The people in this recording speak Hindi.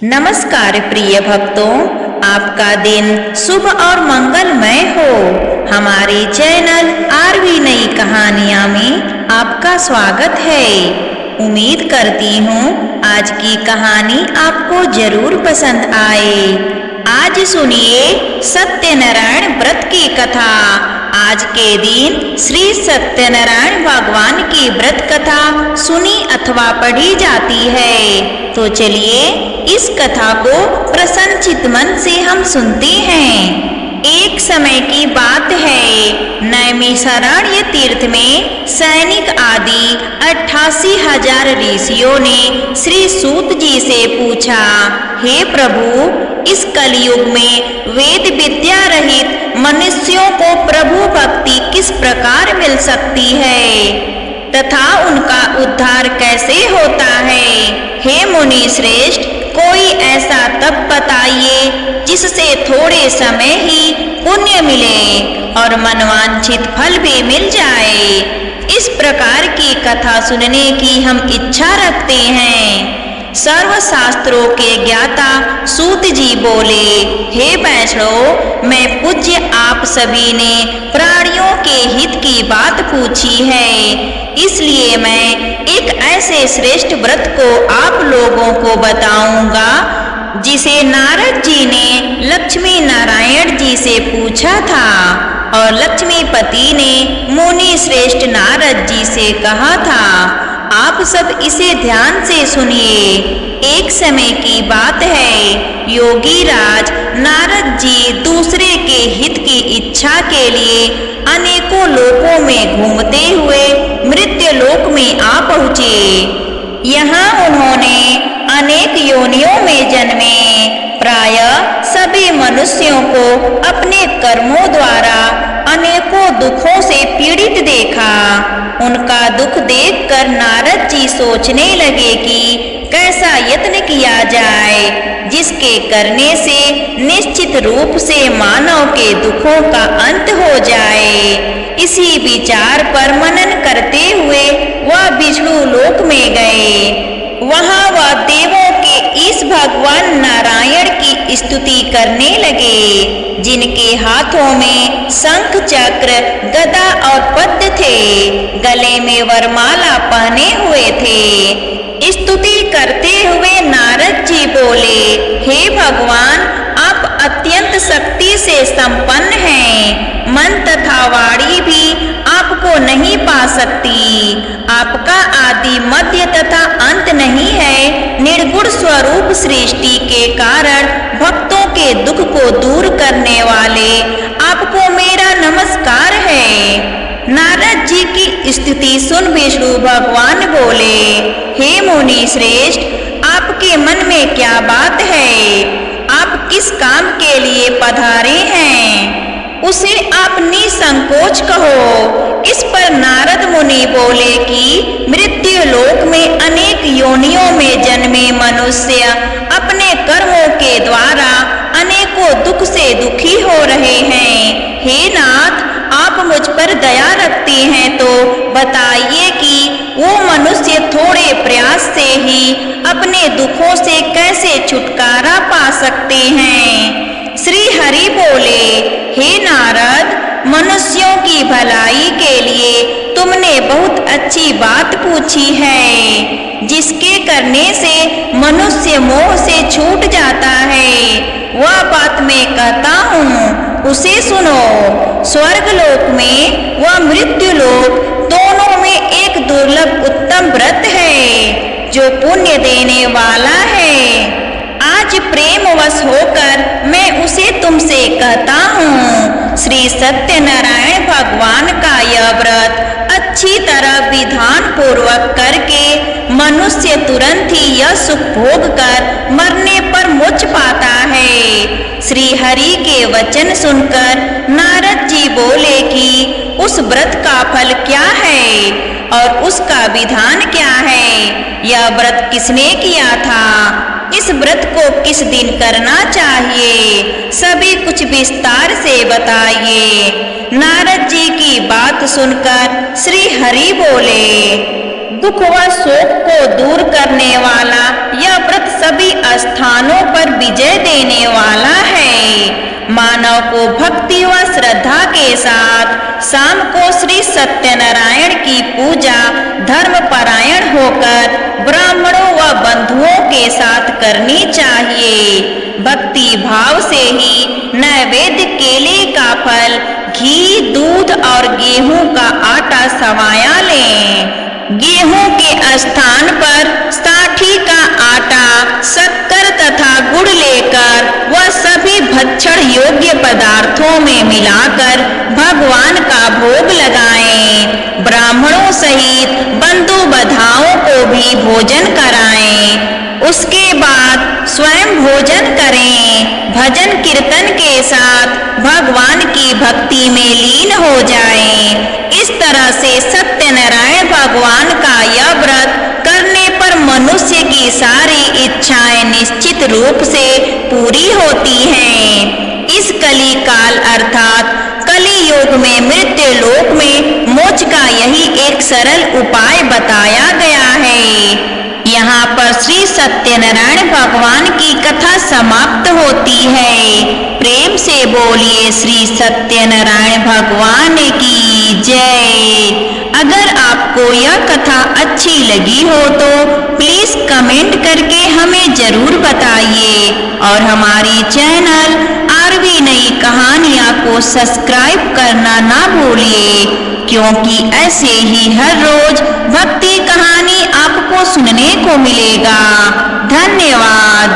नमस्कार प्रिय भक्तों, आपका दिन शुभ और मंगलमय हो। हमारे चैनल आरवी नई कहानियाँ में आपका स्वागत है। उम्मीद करती हूँ आज की कहानी आपको जरूर पसंद आए। आज सुनिए सत्यनारायण व्रत की कथा। आज के दिन श्री सत्यनारायण भगवान की व्रत कथा सुनी अथवा पढ़ी जाती है। तो चलिए इस कथा को प्रसन्नचित्त मन से हम सुनते हैं। एक समय की बात है, नैमिषारण्य तीर्थ में सैनिक आदि 88,000 ऋषियों ने श्री सूत जी से पूछा, हे प्रभु, इस कलयुग में वेद विद्या रहित मनुष्यों को प्रभु भक्ति किस प्रकार मिल सकती है तथा उनका उद्धार कैसे होता है। हे मुनि श्रेष्ठ, कोई ऐसा तप बताइए जिससे थोड़े समय ही पुण्य मिले और मनवांछित फल भी मिल जाए। इस प्रकार की कथा सुनने की हम इच्छा रखते हैं। सर्व शास्त्रों के ज्ञाता सूत जी बोले, हे वैष्णव, मैं पूज्य आप सभी ने प्राणियों के हित की बात पूछी है, इसलिए मैं एक ऐसे श्रेष्ठ व्रत को आप लोगों को बताऊंगा जिसे नारद जी ने लक्ष्मी नारायण जी से पूछा था और लक्ष्मीपति ने मुनि श्रेष्ठ नारद जी से कहा था। आप सब इसे ध्यान से सुनिए। एक समय की बात है, योगी राज नारद जी दूसरे के हित की इच्छा के लिए अनेकों लोकों में घूमते हुए मृत्यु लोक में आ पहुँचे। यहाँ उन्होंने अनेक योनियों में जन्मे। प्रायः सभी मनुष्यों को अपने कर्मों द्वारा अनेकों दुखों से पीड़ित देखा। उनका दुख देखकर नारद जी सोचने लगे कि कैसा यत्न किया जाए जिसके करने से निश्चित रूप से मानव के दुखों का अंत हो जाए। इसी विचार पर मनन करते हुए वह विष्णु लोक में गए। वहां वह देवों के इस भगवान नारायण की स्तुति करने लगे, जिनके हाथों में शंख चक्र गदा और पद्म थे, गले में वरमाला पहने हुए थे। स्तुति करते हुए नारद जी बोले, हे भगवान, आप अत्यंत शक्ति से संपन्न हैं। मन तथा वाणी भी आपको नहीं पा सकती। आपका आदि मध्य तथा अंत नहीं है। निर्गुण स्वरूप सृष्टि के कारण भक्तों के दुख को दूर करने वाले आपको मेरा नमस्कार है। नारद जी की स्तुति सुन विष्णु भगवान बोले, हे मुनि श्रेष्ठ, आपके मन में क्या बात है? आप किस काम के लिए पधारे हैं? उसे आप निसंकोच कहो। इस पर नारद मुनि बोले कि मृत्यु लोक में अनेक योनियों में जन्मे मनुष्य अपने कर्मों के द्वारा अनेकों दुख से दुखी हो रहे हैं। हे नाथ, आप मुझ पर दया रखते हैं तो बताइए कि वो मनुष्य थोड़े प्रयास से ही अपने दुखों से कैसे छुटकारा पा सकते हैं। श्री हरि बोले, हे नारद, मनुष्यों की भलाई के लिए तुमने बहुत अच्छी बात पूछी है। जिसके करने से मनुष्य मोह से छूट जाता है, वह बात मैं कहता हूँ, उसे सुनो। स्वर्ग लोक में व मृत्यु लोक दोनों में एक दुर्लभ उत्तम व्रत है जो पुण्य देने वाला है। आज प्रेमवश होकर मैं उसे तुमसे कहता हूँ। श्री सत्यनारायण भगवान का यह व्रत अच्छी तरह विधान पूर्वक करके मनुष्य तुरंत ही यह सुख भोग कर मरने पर मोक्ष पाता है। श्री हरि के वचन सुनकर नारद जी बोले कि उस व्रत का फल क्या है और उसका विधान क्या है? यह व्रत किसने किया था? इस व्रत को किस दिन करना चाहिए? सभी कुछ विस्तार से बताइए। नारद जी की बात सुनकर श्री हरि बोले, दुख व शोक को दूर करने वाला यह व्रत सभी स्थानों पर विजय देने वाला है। मानव को भक्ति व श्रद्धा के साथ शाम को श्री सत्यनारायण की पूजा धर्म परायण होकर ब्राह्मणों व बंधुओं के साथ करनी चाहिए। भक्ति भाव से ही नैवेद्य केले का फल, घी, दूध और गेहूं का आटा सवाया लें। गेहूं के स्थान पर साठी का आटा, शक्कर तथा गुड़ लेकर वह सभी भक्षण योग्य पदार्थों में मिलाकर भगवान का भोग लगाएं। ब्राह्मणों सहित बंधु बधाओं को भी भोजन कराएं। उसके बाद स्वयं भोजन करें। भजन कीर्तन के साथ भगवान की भक्ति में लीन हो जाएं। इस तरह से सत्यनारायण भगवान का यह व्रत करने पर मनुष्य की सारी इच्छाएं निश्चित रूप से पूरी होती हैं। इस कली काल अर्थात कली युग में मृत्यु लोक में मोक्ष का यही एक सरल उपाय बताया गया है। यहाँ पर श्री सत्यनारायण भगवान की कथा समाप्त होती है। प्रेम से बोलिए श्री सत्यनारायण भगवान की जय। अगर आपको यह कथा अच्छी लगी हो तो प्लीज कमेंट करके हमें जरूर बताइए और हमारी चैनल आरवी नई कहानियाँ को सब्सक्राइब करना ना भूलिए, क्योंकि ऐसे ही हर रोज भक्ति कहानी आपको सुनने को मिलेगा। धन्यवाद।